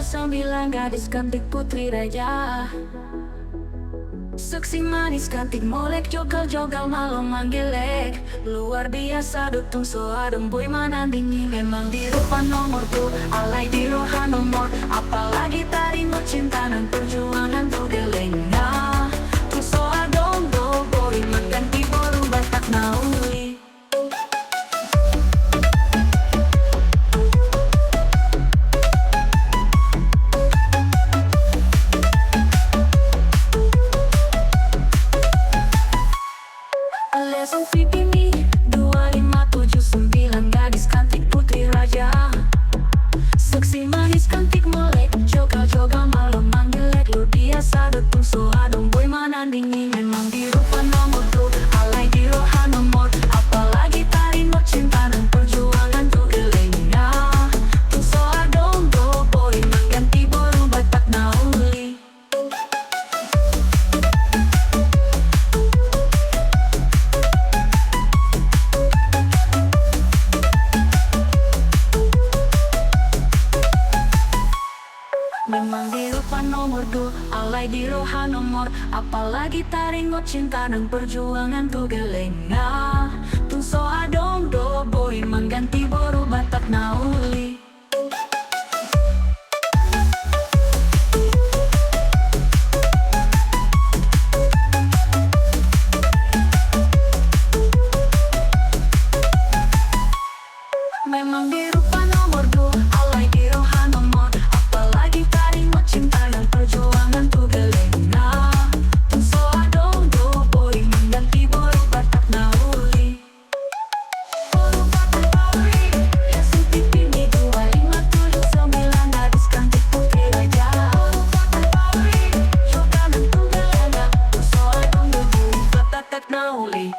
9 gadis cantik putri raja. Seksi manis cantik molek jogal-jogal malam manggelek. Luar biasa dutung so adem boy manandingi. Memang di rupa nomorku, alay di roha nomor. Apalagi tadi no cinta dan perjuangan tuh gelengnya. Tuh so adem do boy mengganti boru batak nauli. Lesson VPP 2579 gadis cantik putri raja. Seksi manis cantik molek jogal-jogal malam manggelek. Luar biasa dutung so adem boy manandingi. Memang di rupa nomor tuh alay di roha nomor. Apalagi tadi no cinta dan perjuangan tuh gelengnya. Tuh so adem do boy mengganti boru batak nauli. Memang di rupa nomor 2, alay di roha nomor. Apalagi taring no cinta dan perjuangan tuh gelengnya. Tuh so adong do boy mengganti boru batak nauli. Memang di rupa nomor 2, alay di roha nomor. Apalagi tadi no cinta dan perjuangan tuh gelengnya. Tuh so adong do boy mengganti boru batak nauli. Boru batak nauli. Lesson VPP 2579 gadis cantik putri raja. Boru batak nauli. Jogalan tuh gelengnya. Tuh so adong do boy batak nauli.